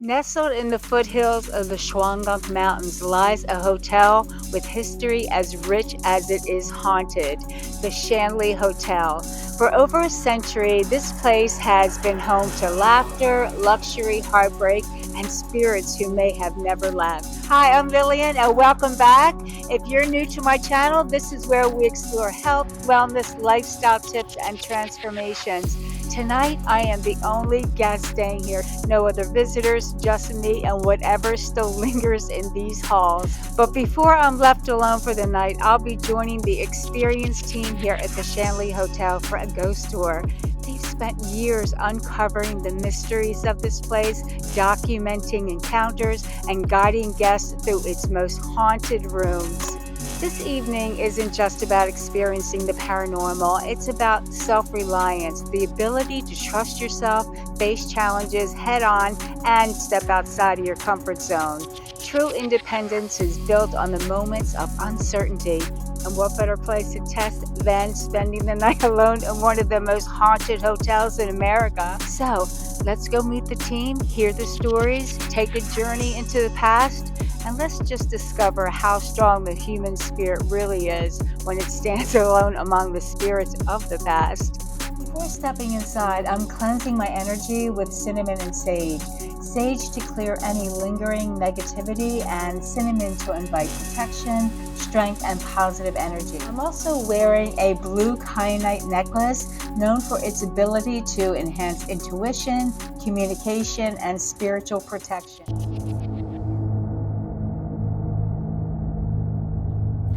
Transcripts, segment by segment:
Nestled in the foothills of the Shawangunk Mountains lies a hotel with history as rich as it is haunted, the Shanley Hotel. For over a century, this place has been home to laughter, luxury, heartbreak, and spirits who may have never left. Hi, I'm Lillian, and welcome back. If you're new to my channel, this is where we explore health, wellness, lifestyle tips, and transformations. Tonight, I am the only guest staying here. No other visitors, just me and whatever still lingers in these halls. But before I'm left alone for the night, I'll be joining the experienced team here at the Shanley Hotel for a ghost tour. They've spent years uncovering the mysteries of this place, documenting encounters, and guiding guests through its most haunted rooms. This evening isn't just about experiencing the paranormal, it's about self-reliance, the ability to trust yourself, face challenges head on, and step outside of your comfort zone. True independence is built on the moments of uncertainty. And what better place to test than spending the night alone in one of the most haunted hotels in America? So, let's go meet the team, hear the stories, take a journey into the past, and let's just discover how strong the human spirit really is when it stands alone among the spirits of the past. Before stepping inside, I'm cleansing my energy with cinnamon and sage. Sage to clear any lingering negativity, and cinnamon to invite protection, strength, and positive energy. I'm also wearing a blue kyanite necklace known for its ability to enhance intuition, communication, and spiritual protection.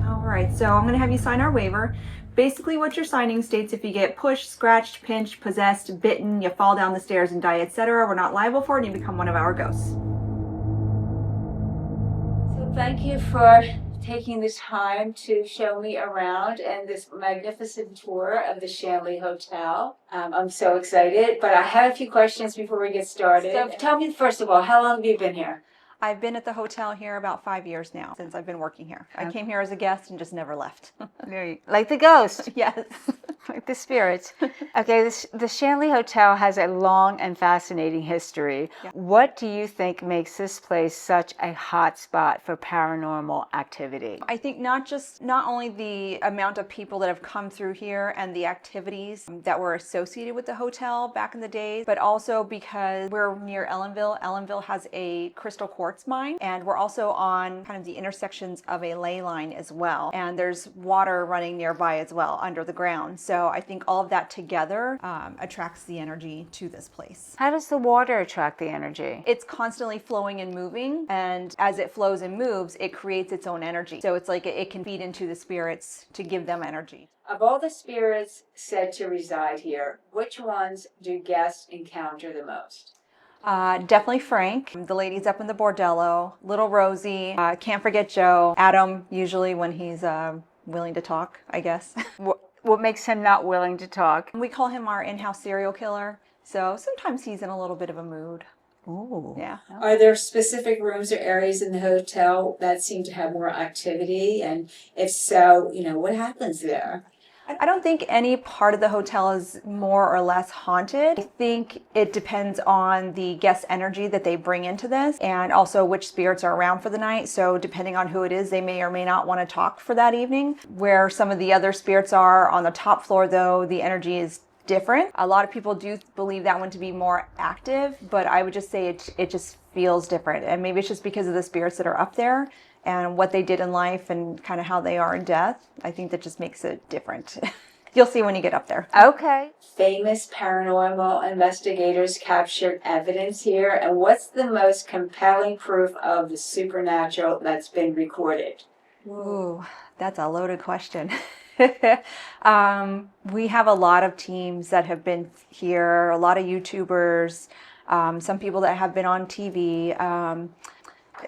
All right, so I'm going to have you sign our waiver. Basically what you're signing states if you get pushed, scratched, pinched, possessed, bitten, you fall down the stairs and die, etc., we're not liable for it and you become one of our ghosts. So thank you for taking the time to show me around and this magnificent tour of the Shanley Hotel. I'm so excited, but I have a few questions before we get started. So tell me, first of all, how long have you been here? I've been at the hotel here about 5 years now, since I've been working here. I came here as a guest and just never left. Like the ghost. Yes. Like the spirits. Okay, the Shanley Hotel has a long and fascinating history. Yeah. What do you think makes this place such a hot spot for paranormal activity? I think not only the amount of people that have come through here and the activities that were associated with the hotel back in the days, but also because we're near Ellenville. Ellenville has a crystal quartz mine, and we're also on kind of the intersections of a ley line as well, and there's water running nearby as well under the ground. So I think all of that together attracts the energy to this place. How does the water attract the energy? It's constantly flowing and moving, and as it flows and moves, it creates its own energy. So it's like it can feed into the spirits to give them energy. Of all the spirits said to reside here, which ones do guests encounter the most? Definitely Frank, the ladies up in the bordello, little Rosie, can't forget Joe, Adam, usually when he's willing to talk, I guess. What makes him not willing to talk? We call him our in-house serial killer, so sometimes he's in a little bit of a mood. Ooh. Yeah. Are there specific rooms or areas in the hotel that seem to have more activity? And if so, what happens there? I don't think any part of the hotel is more or less haunted. I think it depends on the guest energy that they bring into this, and also which spirits are around for the night. So depending on who it is, they may or may not want to talk for that evening. Where some of the other spirits are on the top floor, though, the energy is different. A lot of people do believe that one to be more active, but I would just say it just feels different. And maybe it's just because of the spirits that are up there and what they did in life and kind of how they are in death. I think that just makes it different. You'll see when you get up there. Okay. Famous paranormal investigators captured evidence here, and what's the most compelling proof of the supernatural that's been recorded? Ooh, that's a loaded question. We have a lot of teams that have been here, a lot of YouTubers, some people that have been on TV.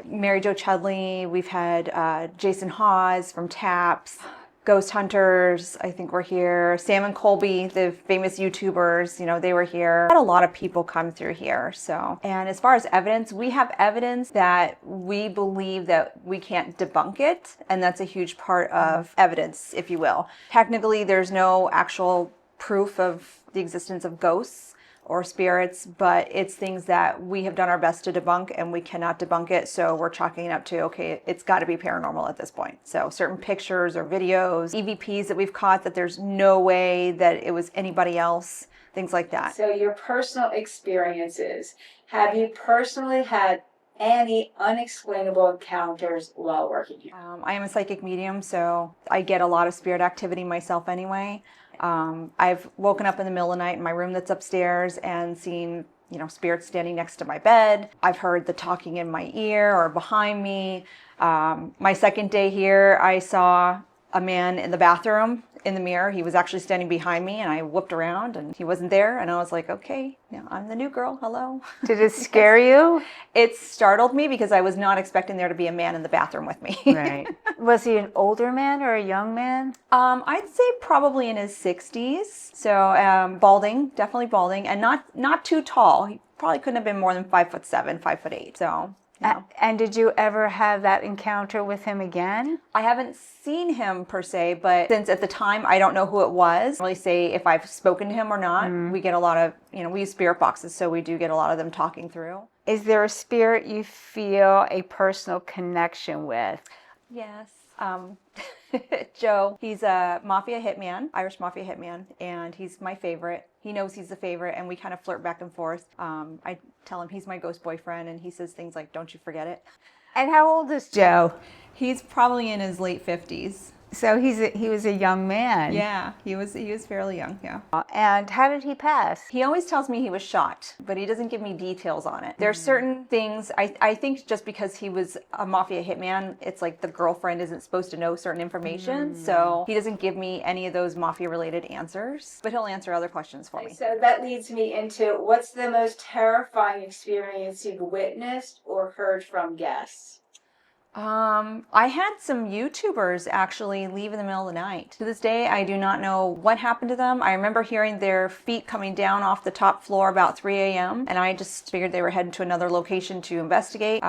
Mary Jo Chudley, we've had Jason Hawes from Taps, Ghost Hunters, I think were here, Sam and Colby, the famous YouTubers, they were here. Had a lot of people come through here. So, and as far as evidence, we have evidence that we believe that we can't debunk it, and that's a huge part of evidence, if you will. Technically, there's no actual proof of the existence of ghosts, or spirits, but it's things that we have done our best to debunk and we cannot debunk it. So we're chalking it up to, okay, it's got to be paranormal at this point. So certain pictures or videos, EVPs that we've caught that there's no way that it was anybody else, things like that. So your personal experiences, have you personally had any unexplainable encounters while working here? I am a psychic medium, so I get a lot of spirit activity myself anyway. I've woken up in the middle of the night in my room that's upstairs and seen, spirits standing next to my bed. I've heard the talking in my ear or behind me. My second day here, I saw a man in the bathroom in the mirror. He was actually standing behind me, and I whooped around and he wasn't there. And I was like, okay, I'm the new girl. Hello. Did it scare you? It startled me because I was not expecting there to be a man in the bathroom with me. Right. Was he an older man or a young man? I'd say probably in his 60s. So balding, definitely balding, and not too tall. He probably couldn't have been more than 5'7", 5'8". So. And did you ever have that encounter with him again? I haven't seen him per se, but since at the time I don't know who it was, I really say if I've spoken to him or not. We get a lot of, we use spirit boxes, so we do get a lot of them talking through. Is there a spirit you feel a personal connection with? Yes. Joe, he's a mafia hitman, Irish mafia hitman, and he's my favorite. He knows he's the favorite, and we kind of flirt back and forth. I tell him he's my ghost boyfriend, and he says things like, "Don't you forget it." And how old is Joe? He's probably in his late 50s. So he was a young man. Yeah, he was fairly young, yeah. And how did he pass? He always tells me he was shot, but he doesn't give me details on it. There's certain things, I think just because he was a mafia hitman, it's like the girlfriend isn't supposed to know certain information, so he doesn't give me any of those mafia-related answers, but he'll answer other questions for me. So that leads me into, what's the most terrifying experience you've witnessed or heard from guests? I had some YouTubers actually leave in the middle of the night. To this day, I do not know what happened to them. I remember hearing their feet coming down off the top floor about 3 a.m. and I just figured they were heading to another location to investigate.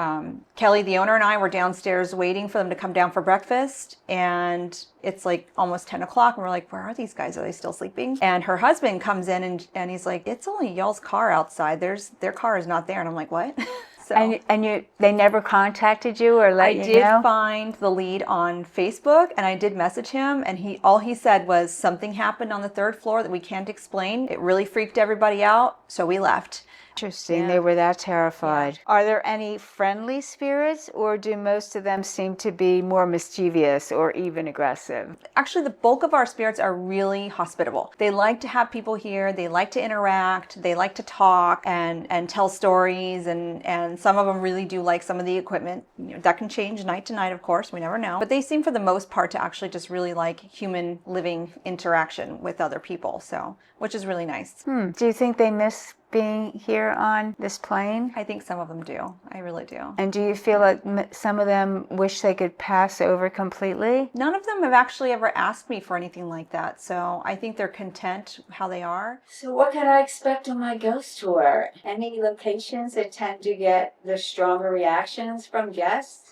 Kelly, the owner, and I were downstairs waiting for them to come down for breakfast, and it's like almost 10 o'clock and we're like, where are these guys? Are they still sleeping? And her husband comes in and he's like, it's only y'all's car outside. Their car is not there. And I'm like, what? So, and they never contacted you or let you know? I did find the lead on Facebook, and I did message him, and all he said was something happened on the 3rd floor that we can't explain. It really freaked everybody out, so we left. Interesting. Yeah. They were that terrified. Yeah. Are there any friendly spirits, or do most of them seem to be more mischievous or even aggressive? Actually, the bulk of our spirits are really hospitable. They like to have people here. They like to interact. They like to talk and tell stories, and some of them really do like some of the equipment. That can change night to night, of course. We never know. But they seem for the most part to actually just really like human living interaction with other people, so which is really nice. Do you think they miss being here on this plane? I think some of them do. I really do. And do you feel like some of them wish they could pass over completely? None of them have actually ever asked me for anything like that, so I think they're content how they are. So what can I expect on my ghost tour? Any locations that tend to get the stronger reactions from guests?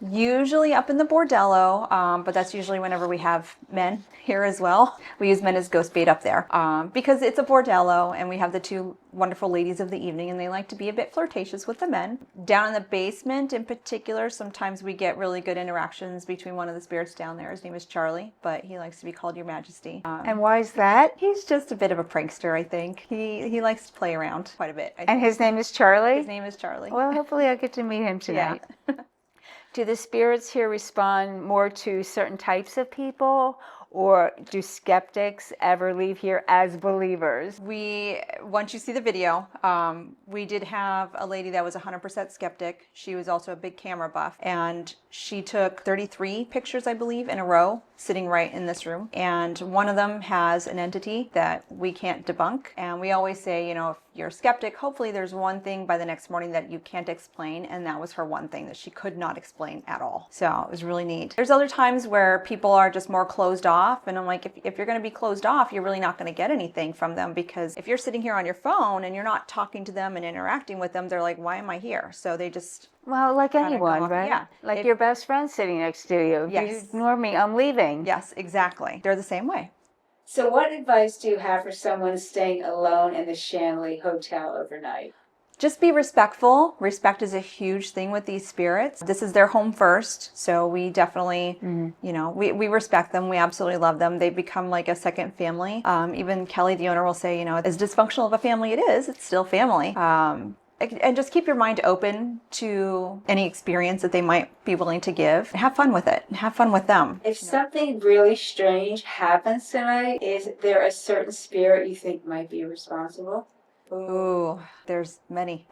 Usually up in the bordello, but that's usually whenever we have men here as well. We use men as ghost bait up there because it's a bordello and we have the 2 wonderful ladies of the evening and they like to be a bit flirtatious with the men. Down in the basement in particular, sometimes we get really good interactions between one of the spirits down there. His name is Charlie, but he likes to be called Your Majesty. And why is that? He's just a bit of a prankster, I think. He likes to play around quite a bit. And his name is Charlie? His name is Charlie. Well, hopefully I'll get to meet him tonight. Yeah. Do the spirits here respond more to certain types of people, or do skeptics ever leave here as believers? Once you see the video, we did have a lady that was 100% skeptic. She was also a big camera buff, and she took 33 pictures, I believe, in a row, sitting right in this room. And one of them has an entity that we can't debunk. And we always say, if you're a skeptic, hopefully there's one thing by the next morning that you can't explain. And that was her one thing that she could not explain at all. So it was really neat. There's other times where people are just more closed off. And I'm like, if you're going to be closed off, you're really not going to get anything from them, because if you're sitting here on your phone and you're not talking to them and interacting with them, they're like, why am I here? So they just... Well, like anyone, right? Yeah. Like your best friend sitting next to you. Yes. You ignore me, I'm leaving. Yes, exactly. They're the same way. So what advice do you have for someone staying alone in the Shanley Hotel overnight? Just be respectful. Respect is a huge thing with these spirits. This is their home first, so we definitely, we respect them. We absolutely love them. They become like a second family. Even Kelly, the owner, will say, as dysfunctional of a family it is, it's still family. And just keep your mind open to any experience that they might be willing to give. Have fun with it. Have fun with them. If something really strange happens tonight, is there a certain spirit you think might be responsible? Ooh, there's many.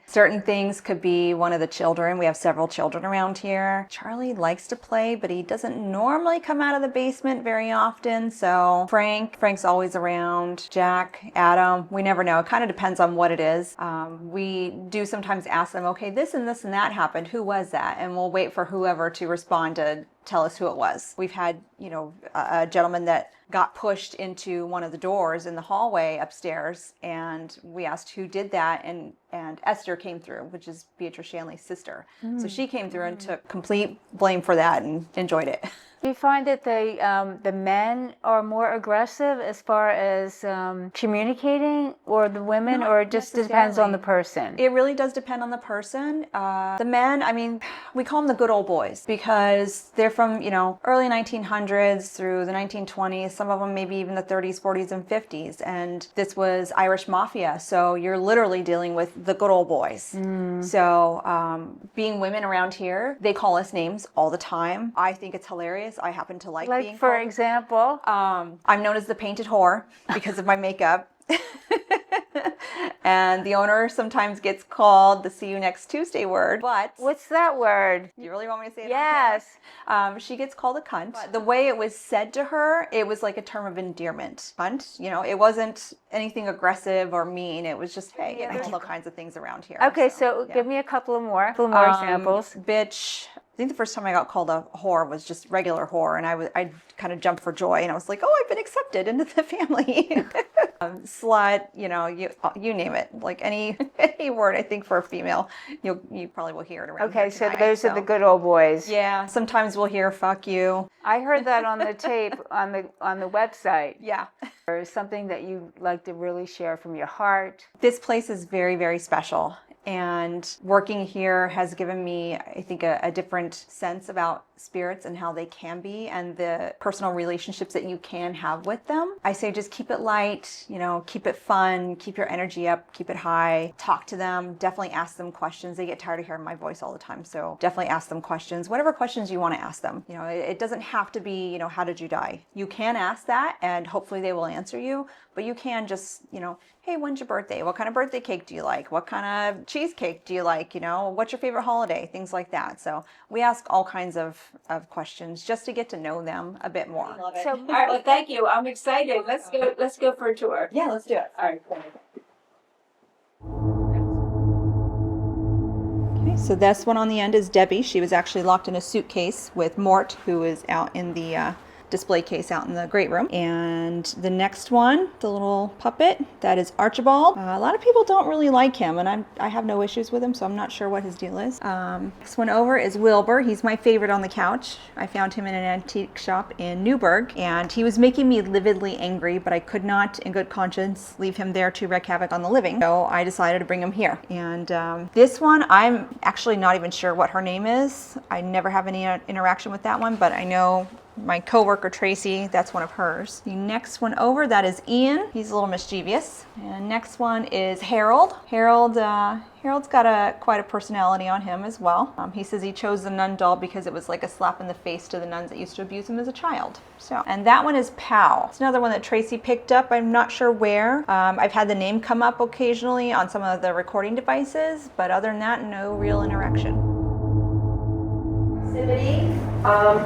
Certain things could be one of the children. We have several children around here. Charlie likes to play, but he doesn't normally come out of the basement very often. So Frank's always around. Jack, Adam, we never know. It kind of depends on what it is. We do sometimes ask them, okay, this and this and that happened. Who was that? And we'll wait for whoever to respond to tell us who it was. We've had, a gentleman that got pushed into one of the doors in the hallway upstairs, and we asked who did that, and Esther came through, which is Beatrice Shanley's sister. So she came through and took complete blame for that and enjoyed it. Do you find that the men are more aggressive as far as communicating, or the women, or it just depends on the person? It really does depend on the person. The men, we call them the good old boys because they're from, early 1900s through the 1920s, some of them maybe even the 30s, 40s, and 50s. And this was Irish mafia. So you're literally dealing with the good old boys. So being women around here, they call us names all the time. I think it's hilarious. I happen to like being for called. Example? I'm known as the painted whore because of my makeup. And the owner sometimes gets called the see you next Tuesday word. But what's that word? You really want me to say it? Yes. She gets called a cunt. But the way it was said to her, it was like a term of endearment. Cunt, it wasn't anything aggressive or mean. It was just, hey, there's all kinds of things around here. Okay, so give me a couple more examples. Bitch. I think the first time I got called a whore was just regular whore, and I kind of jumped for joy, and I was like, oh, I've been accepted into the family. Slut, you name it. Like any word, I think, for a female, you probably will hear it around here tonight, those are the good old boys. Yeah, sometimes we'll hear fuck you. I heard that on the tape on the website. Yeah. Or something that you like to really share from your heart. This place is very, very special. And working here has given me, I think, a different sense about spirits and how they can be and the personal relationships that you can have with them. I say just keep it light, keep it fun, keep your energy up, keep it high, talk to them, definitely ask them questions. They get tired of hearing my voice all the time, so definitely ask them questions, whatever questions you want to ask them. It doesn't have to be, how did you die? You can ask that and hopefully they will answer you, but you can just, hey, when's your birthday? What kind of birthday cake do you like? What kind of cheesecake do you like? What's your favorite holiday? Things like that. So we ask all kinds of questions just to get to know them a bit more. I love it. So, all right, well, thank you. I'm excited. Let's go for a tour. Yeah, let's do it. All right, cool. Okay, so this one on the end is Debbie. She was actually locked in a suitcase with Mort, who is out in the display case out in the great room. And the next one, the little puppet, that is Archibald. A lot of people don't really like him, and I have no issues with him, so I'm not sure what his deal is. Next one over is Wilbur. He's my favorite on the couch. I found him in an antique shop in Newburgh, and he was making me lividly angry, but I could not, in good conscience, leave him there to wreak havoc on the living. So I decided to bring him here. And this one, I'm actually not even sure what her name is. I never have any interaction with that one, but I know my coworker Tracy, that's one of hers. The next one over, that is Ian. He's a little mischievous. And next one is Harold. Harold's got quite a personality on him as well. He says he chose the nun doll because it was like a slap in the face to the nuns that used to abuse him as a child. So, and that one is Pow. It's another one that Tracy picked up. I'm not sure where. I've had the name come up occasionally on some of the recording devices, but other than that, no real interaction. Proximity,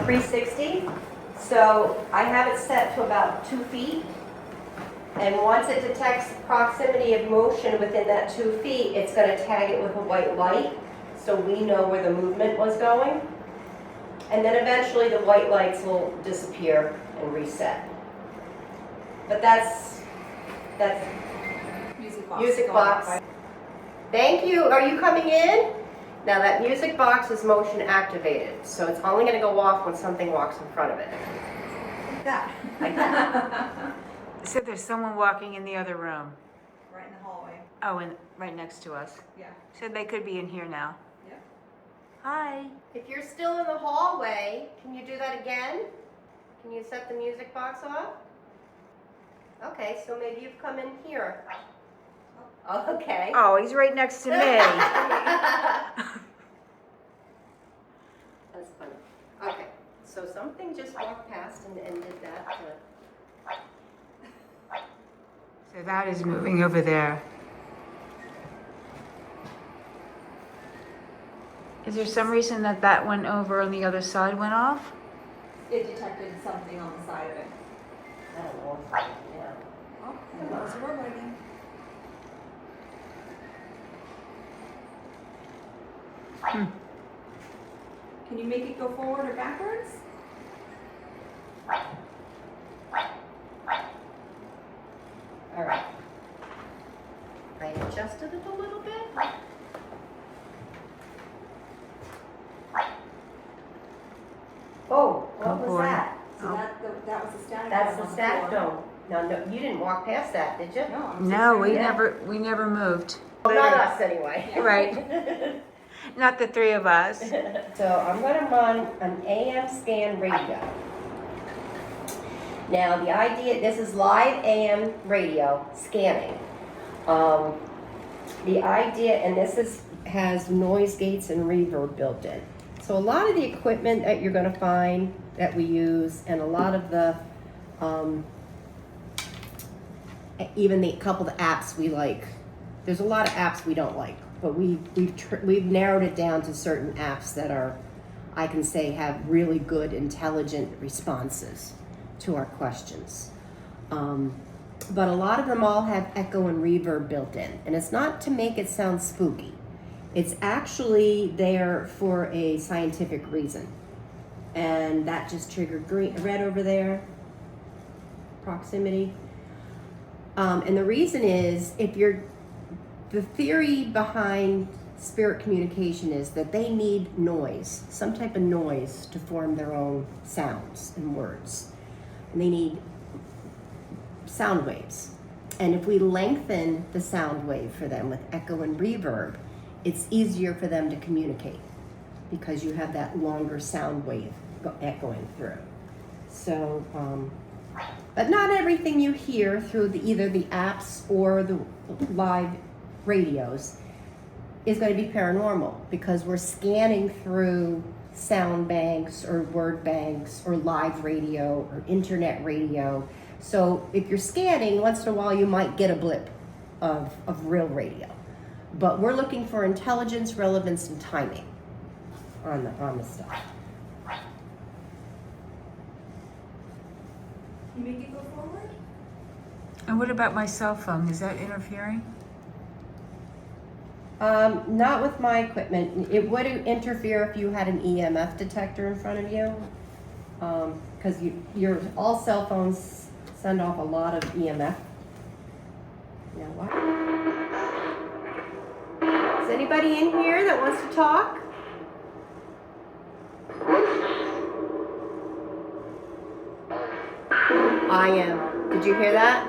360. So I have it set to about 2 feet. And once it detects proximity of motion within that 2 feet, it's going to tag it with a white light so we know where the movement was going. And then eventually the white lights will disappear and reset. But that's music box. Thank you. Are you coming in? Now that music box is motion activated, so it's only going to go off when something walks in front of it. like that. Like that. So there's someone walking in the other room. Right in the hallway. Oh, and right next to us. Yeah. So they could be in here now. Yeah. Hi. If you're still in the hallway, can you do that again? Can you set the music box off? Okay, so maybe you've come in here. Oh, okay. Oh, he's right next to me. That's funny. Okay, so something just walked past and did that. So that is moving over there. Is there some reason that that one over on the other side went off? It detected something on the side of it. I don't know. Yeah. Oh, that was a robot again. Can you make it go forward or backwards? All right. I adjusted it a little bit. Oh, what was boy. that? So that was the static. That's dome the on static floor. dome. No, you didn't walk past that, did you? No, I'm No, we Yeah. we never moved. Well, not us anyway. Right. Not the three of us. So I'm going to run an AM scan radio. Now the idea, this is live AM radio scanning. The idea, and has noise gates and reverb built in. So a lot of the equipment that you're going to find that we use, and a lot of the, even the couple of apps we like. There's a lot of apps we don't like, but we've narrowed it down to certain apps that are, I can say, have really good, intelligent responses to our questions. But a lot of them all have echo and reverb built in, and it's not to make it sound spooky. It's actually there for a scientific reason. And that just triggered red over there, proximity. And the reason is, the theory behind spirit communication is that they need noise, some type of noise, to form their own sounds and words. And they need sound waves. And if we lengthen the sound wave for them with echo and reverb, it's easier for them to communicate because you have that longer sound wave echoing through. So, but not everything you hear through either the apps or the live radios is going to be paranormal, because we're scanning through sound banks or word banks or live radio or internet radio. So if you're scanning, once in a while you might get a blip of real radio. But we're looking for intelligence, relevance, and timing on the stuff. You make it go forward? And what about my cell phone? Is that interfering? Not with my equipment. It would interfere if you had an EMF detector in front of you, because all cell phones send off a lot of EMF. Now what? Is anybody in here that wants to talk? I am. Did you hear that?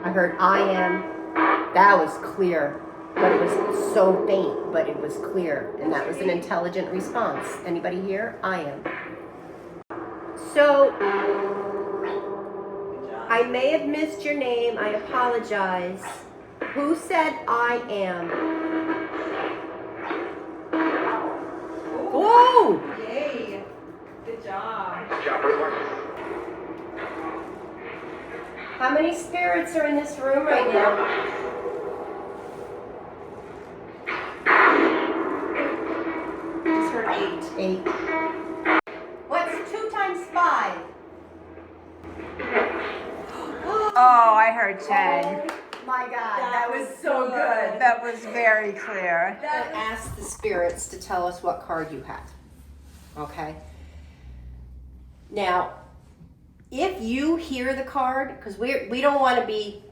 I heard I am. That was clear. But it was so faint, but it was clear. And that was an intelligent response. Anybody here? I am. So, I may have missed your name. I apologize. Who said I am? Whoa! Yay! Good job. How many spirits are in this room right now? Just heard 8. 8. What's 2 times 5? Oh, I heard 10. My God, that was so good. That was very clear. Ask the spirits to tell us what card you have. Okay? Now, if you hear the card, because we don't want to be,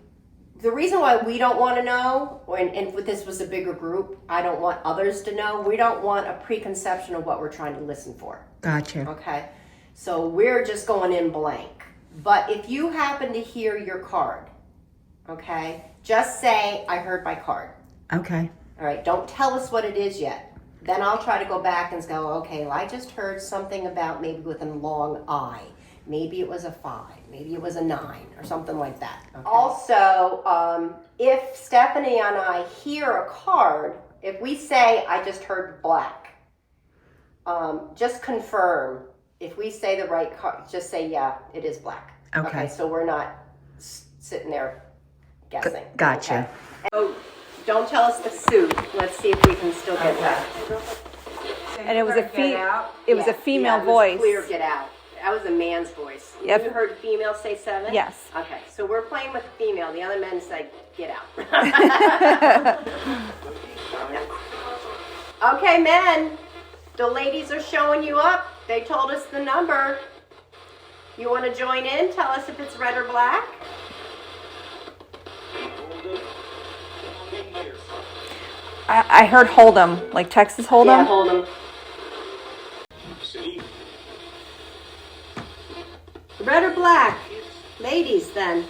the reason why we don't want to know, and if this was a bigger group, I don't want others to know, we don't want a preconception of what we're trying to listen for. Gotcha. Okay? So we're just going in blank. But if you happen to hear your card, okay, just say, I heard my card. Okay. All right, don't tell us what it is yet. Then I'll try to go back and go, okay, well, I just heard something about maybe with a long I. Maybe it was a 5, maybe it was a 9, or something like that. Okay. Also, if Stephanie and I hear a card, if we say, I just heard black, just confirm. If we say the right card, just say, yeah, it is black. Okay. So we're not sitting there guessing. Gotcha. Okay. So don't tell us the suit. Let's see if we can still get that. And it was a Yeah, female it was voice. Clear, get out. That was a man's voice. Yep. You heard female say 7? Yes. Okay, so we're playing with female. The other men say, get out. Okay, men. The ladies are showing you up. They told us the number. You want to join in? Tell us if it's red or black. I heard Hold'em, like Texas Hold'em. Yeah, hold them. Red or black? Ladies, then.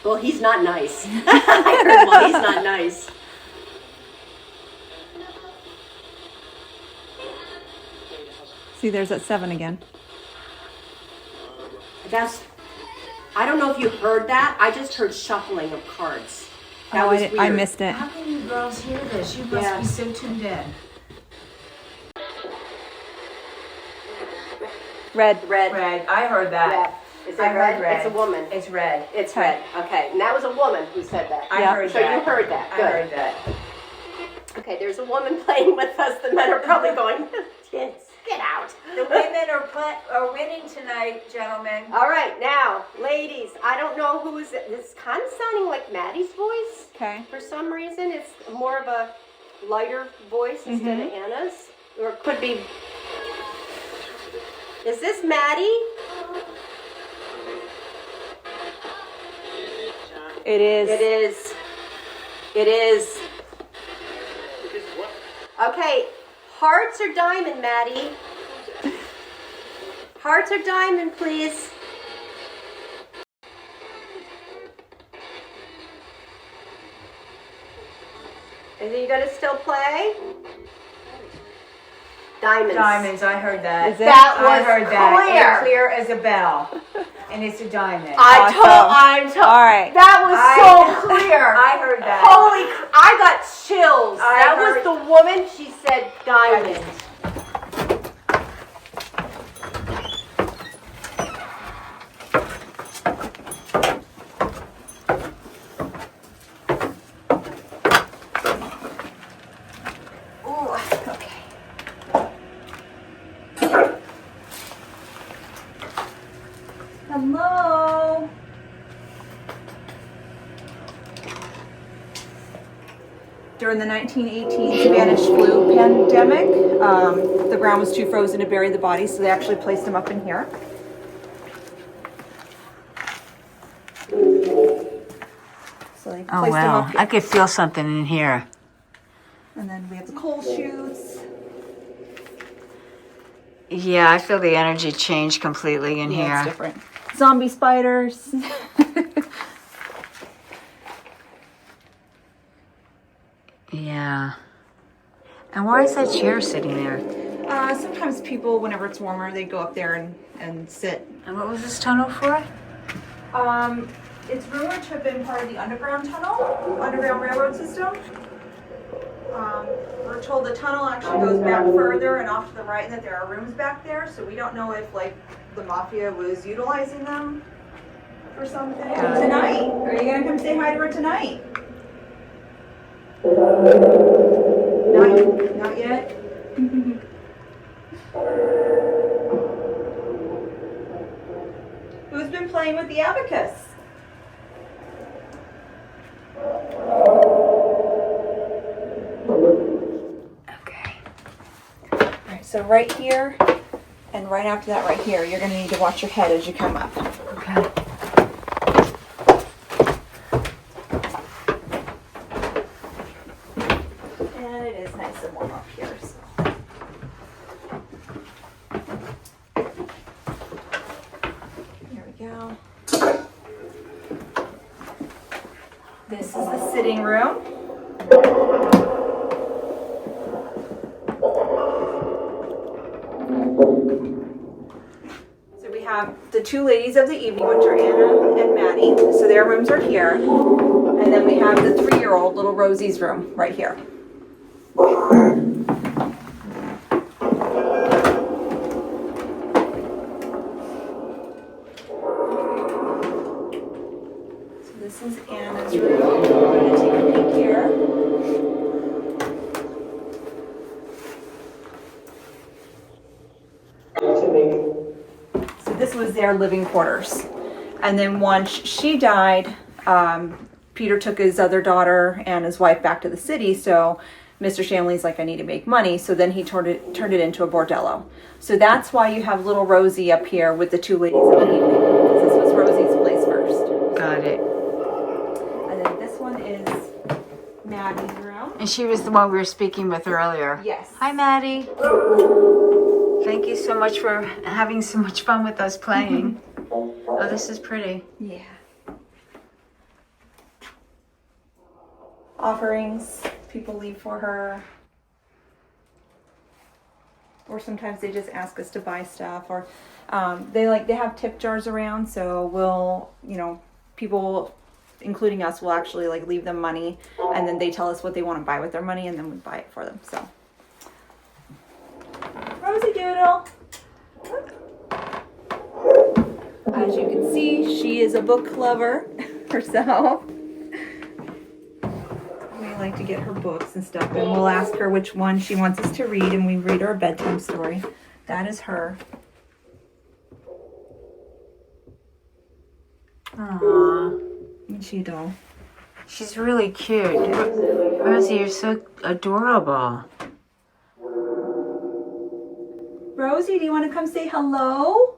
Well, he's not nice. I heard one. He's not nice. See, there's that 7 again. I don't know if you heard that. I just heard shuffling of cards. That was weird. I missed it. How can you girls hear this? You must Yeah. be so tuned in. Red. Red. Red. I heard that. Red. Is it I heard red? red. It's a woman. It's red. It's red. Okay. And that was a woman who said that. I Yeah. heard So that. you heard that. I Good. heard that. Okay, there's a woman playing with us. The men are probably going, kids, get out. The women are winning tonight, gentlemen. All right, now, ladies, I don't know who is it. It's kind of sounding like Maddie's voice. Okay. For some reason, it's more of a lighter voice instead of Anna's. Or it could be. Is this Maddie? It is. It is. It is. Okay, hearts or diamond, Maddie? Hearts or diamond, please. Are you gonna still play? Diamonds. Diamonds, I heard that. Is it? That I was heard that. clear. It's clear as a bell. And it's a diamond. I'm told. All right. That was so clear. I heard that. Holy! I got chills. I That heard- was the woman. She said diamond. Ooh, okay. Hello. During the 1918 Spanish flu pandemic, the ground was too frozen to bury the bodies, so they actually placed them up in here. So they Oh, placed them wow. up here. I could feel something in here. And then we have the coal chutes. Yeah, I feel the energy change completely in Yeah, it's here. different. Zombie spiders. Yeah. And why is that chair sitting there? Sometimes people, whenever it's warmer, they go up there and sit. And what was this tunnel for? It's rumored to have been part of the underground tunnel, underground railroad system. We're told the tunnel actually goes back further and off to the right, and that there are rooms back there. So we don't know if like the mafia was utilizing them for something. Tonight? Are you gonna come say hi to her tonight? Not yet. Who's been playing with the abacus? Okay. Alright, so right here, and right after that right here, you're going to need to watch your head as you come up. Okay. And it This is the sitting room. So we have the two ladies of the evening, which are Anna and Maddie. So their rooms are here. And then we have the 3-year-old little Rosie's room right here. So this is Anna's room. I'm going to take a peek here. So this was their living quarters. And then once she died, Peter took his other daughter and his wife back to the city. So Mr. Shanley's like, I need to make money. So then he turned it into a bordello. So that's why you have little Rosie up here with the two ladies of the evening. This was Rosie's place first. Got it. And then this one is Maddie's room. And she was the one we were speaking with earlier. Yes. Hi, Maddie. Thank you so much for having so much fun with us playing. Oh, this is pretty. Yeah. Offerings people leave for her. Or sometimes they just ask us to buy stuff, or they have tip jars around, so we'll, people, including us, will actually like leave them money, and then they tell us what they want to buy with their money, and then we buy it for them. So, Rosie Doodle. As you can see, she is a book lover herself. We like to get her books and stuff, and we'll ask her which one she wants us to read, and we read her a bedtime story. That is her. Aww. Isn't she doll? She's really cute. Rosie, you're so adorable. Rosie, do you want to come say hello?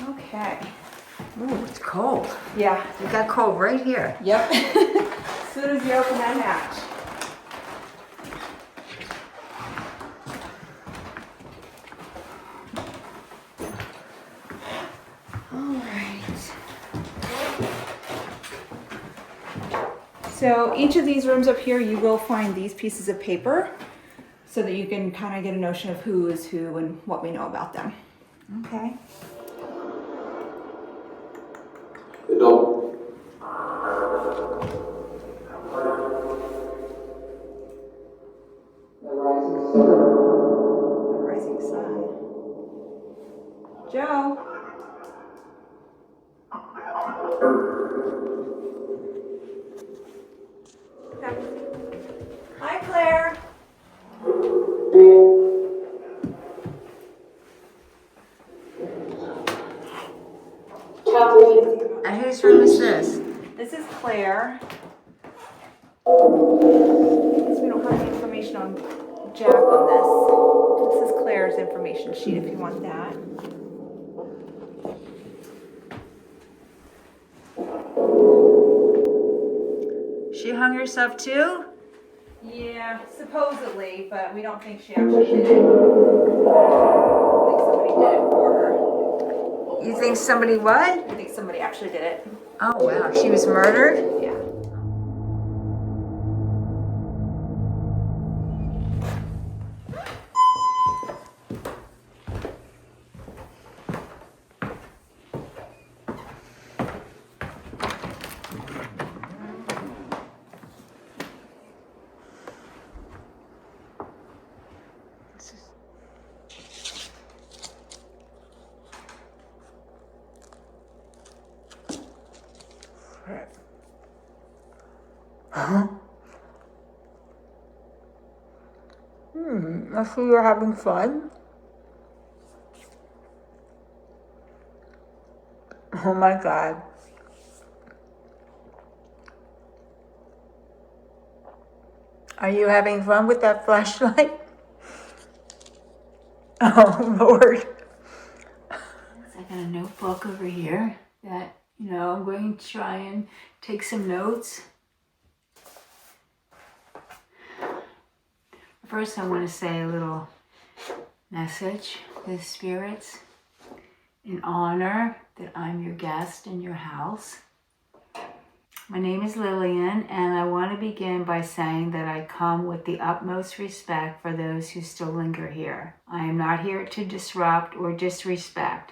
Okay. Ooh, it's cold. Yeah. It got cold right here. Yep. As soon as you open that hatch. All right. So each of these rooms up here, you will find these pieces of paper so that you can kind of get a notion of who is who and what we know about them. Okay. The rising sun. Joe. Okay. Hi, Claire. And whose room is this? This is Claire. We don't have any information on Jack on this. This is Claire's information sheet if you want that. She hung herself too? Yeah, supposedly, but we don't think she actually did it. I think somebody did it for her. You think somebody what? I think somebody actually did it. Oh wow, she was murdered? Yeah. Huh? I see you're having fun. Oh my God. Are you having fun with that flashlight? Oh Lord. I got a notebook over here that, I'm going to try and take some notes. First, I want to say a little message to the spirits in honor that I'm your guest in your house. My name is Lillian, and I want to begin by saying that I come with the utmost respect for those who still linger here. I am not here to disrupt or disrespect,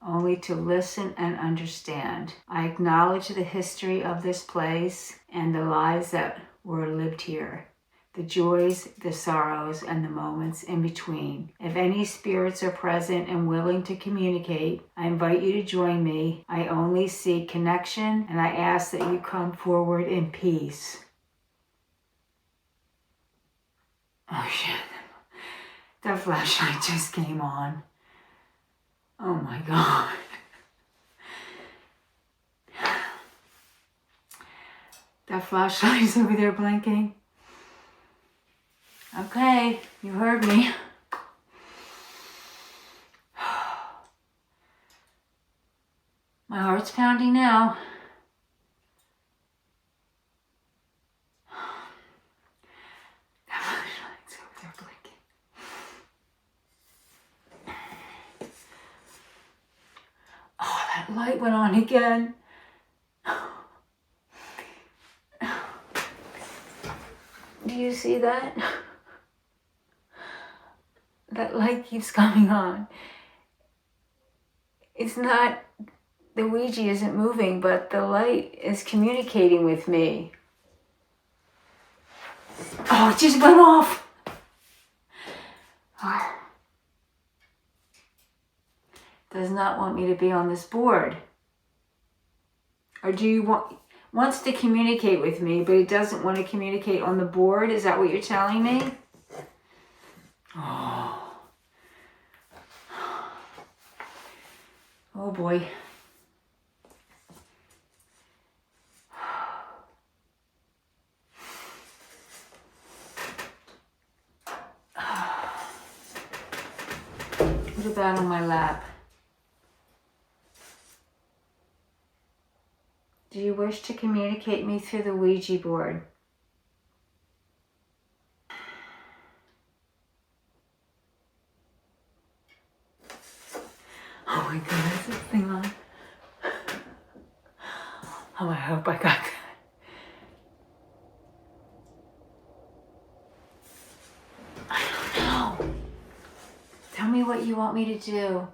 only to listen and understand. I acknowledge the history of this place and the lives that were lived here, the joys, the sorrows, and the moments in between. If any spirits are present and willing to communicate, I invite you to join me. I only seek connection, and I ask that you come forward in peace. Oh shit, that flashlight just came on. Oh my God. That flashlight is over there blinking. Okay, you heard me. My heart's pounding now. That flashlight's over there blinking. Oh, that light went on again. Do you see that? That light keeps coming on. It's not, the Ouija isn't moving, but the light is communicating with me. Oh, it just went off. Oh. Does not want me to be on this board. Or do you want, wants to communicate with me, but it doesn't want to communicate on the board? Is that what you're telling me? Oh. Oh boy. What about on my lap? Do you wish to communicate me through the Ouija board? Oh my goodness, this thing on. Oh, I hope I got that. I don't know. Tell me what you want me to do.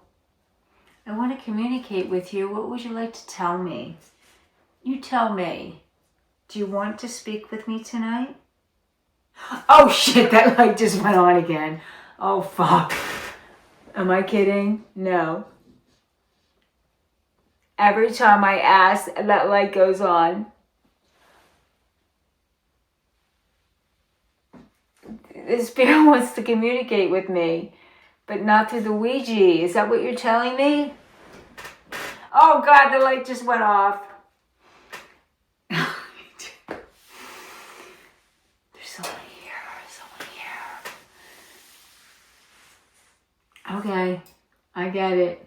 I want to communicate with you. What would you like to tell me? You tell me. Do you want to speak with me tonight? Oh shit, that light just went on again. Oh fuck. Am I kidding? No. Every time I ask, that light goes on. The spirit wants to communicate with me, but not through the Ouija. Is that what you're telling me? Oh God, the light just went off. There's someone here. Okay, I get it.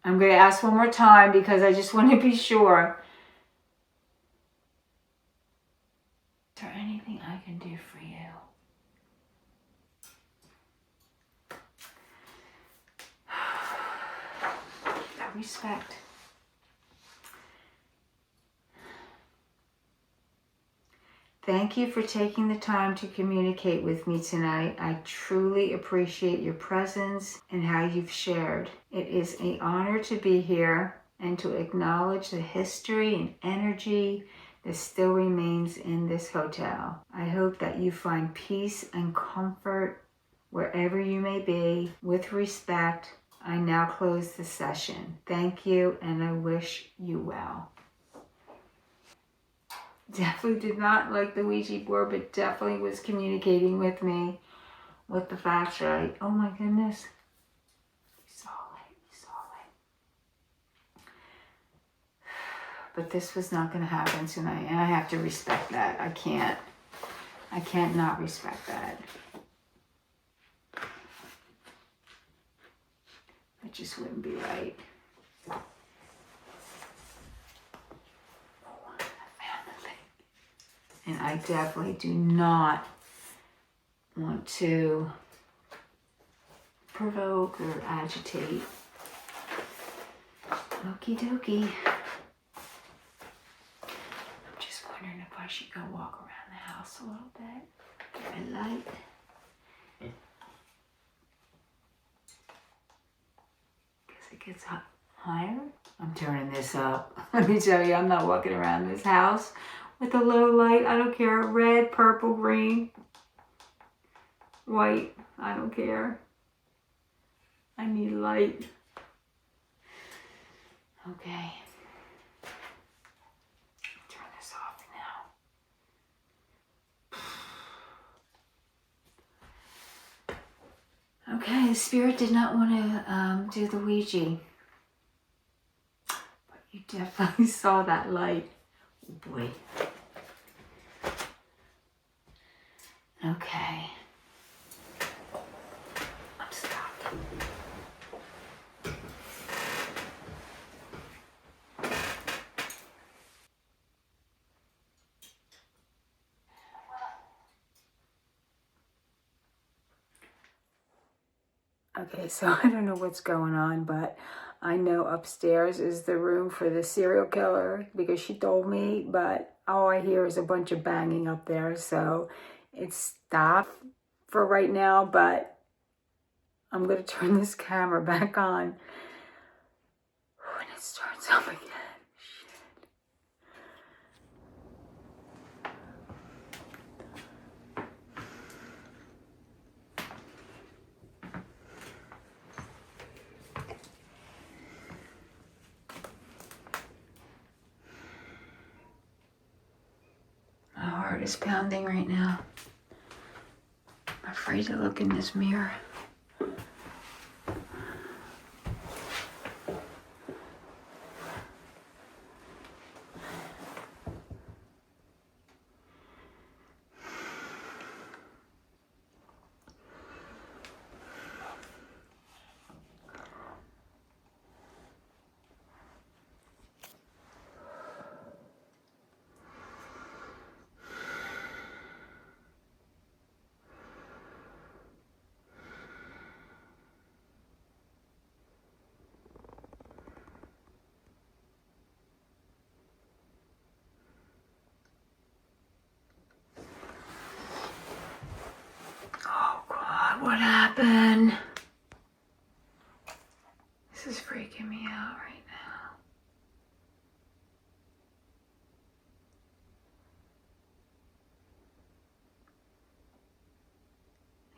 I'm going to ask one more time because I just want to be sure. Is there anything I can do for you? Respect. Thank you for taking the time to communicate with me tonight. I truly appreciate your presence and how you've shared. It is an honor to be here and to acknowledge the history and energy that still remains in this hotel. I hope that you find peace and comfort wherever you may be. With respect, I now close the session. Thank you, and I wish you well. Definitely did not like the Ouija board, but definitely was communicating with me with the flashlight. Oh my goodness. You saw it. But this was not going to happen tonight, and I have to respect that. I can't not respect that. It just wouldn't be right. And I definitely do not want to provoke or agitate. Okie dokie. I'm just wondering if I should go walk around the house a little bit. Get my light. Guess it gets higher. I'm turning this up. Let me tell you, I'm not walking around this house with a low light. I don't care. Red, purple, green, white. I don't care. I need light. Okay. Turn this off now. Okay, the spirit did not want to do the Ouija. But you definitely saw that light. Oh boy. Okay. I'm stuck. Okay, so I don't know what's going on, but I know upstairs is the room for the serial killer because she told me, but all I hear is a bunch of banging up there. So it's stopped for right now, but I'm going to turn this camera back on when it starts up again. My heart is pounding right now. I'm afraid to look in this mirror. What happened? This is freaking me out right now.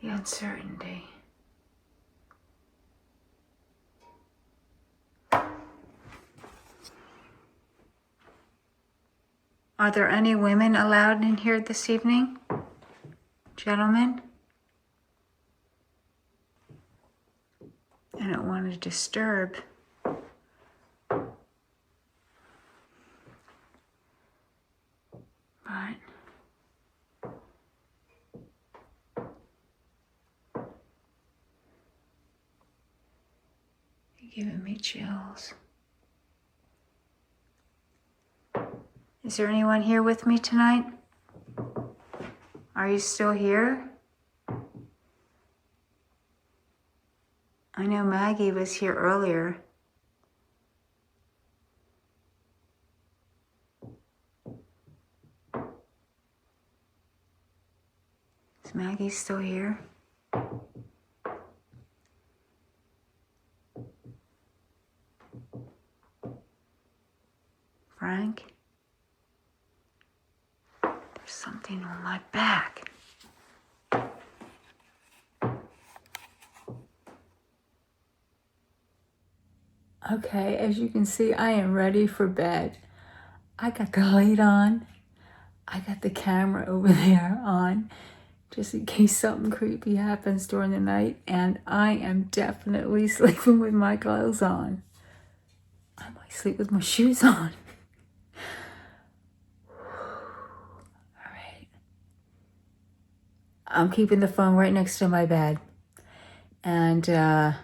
The uncertainty. Are there any women allowed in here this evening? Gentlemen? I don't want to disturb. But you're giving me chills. Is there anyone here with me tonight? Are you still here? I know Maggie was here earlier. Is Maggie still here? Frank? There's something on my back. Okay, as you can see, I am ready for bed. I got the light on. I got the camera over there on, just in case something creepy happens during the night. And I am definitely sleeping with my clothes on. I might sleep with my shoes on. All right. I'm keeping the phone right next to my bed. And,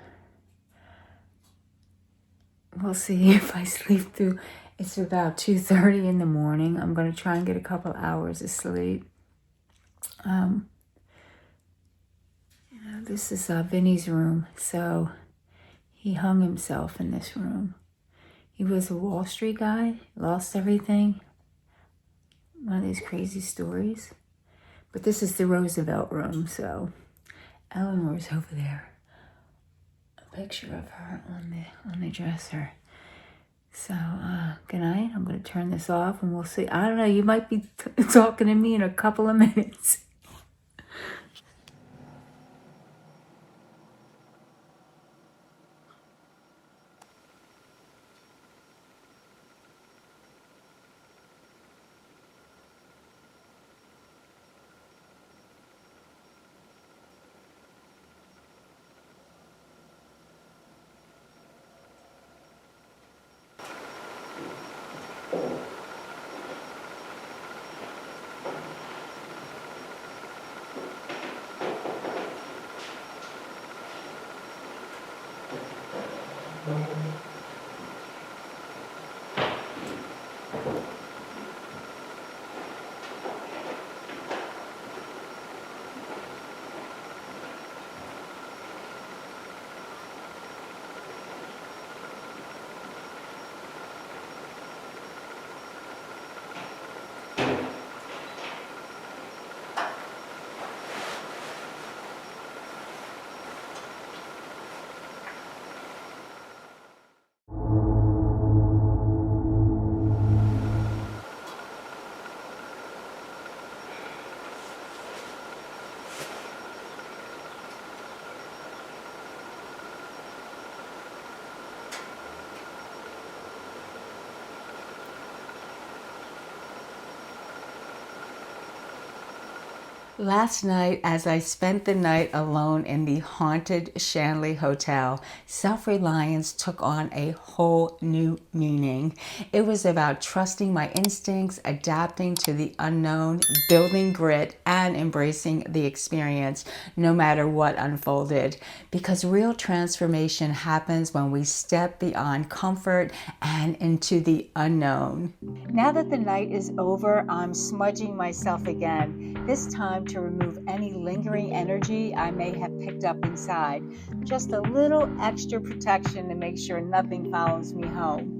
we'll see if I sleep through. It's about 2:30 in the morning. I'm going to try and get a couple hours of sleep. This is Vinny's room. So he hung himself in this room. He was a Wall Street guy, lost everything. One of these crazy stories. But this is the Roosevelt room, so Eleanor's over there. A picture of her on the dresser. So, good night. I'm going to turn this off and we'll see. I don't know, you might be talking to me in a couple of minutes. Last night, as I spent the night alone in the haunted Shanley Hotel, Self-Reliance took on a whole new meaning. It was about trusting my instincts, adapting to the unknown, building grit, and embracing the experience, no matter what unfolded. Because real transformation happens when we step beyond comfort and into the unknown. Now that the night is over, I'm smudging myself again, this time to remove any lingering energy I may have picked up inside. Just a little extra protection to make sure nothing follows me home.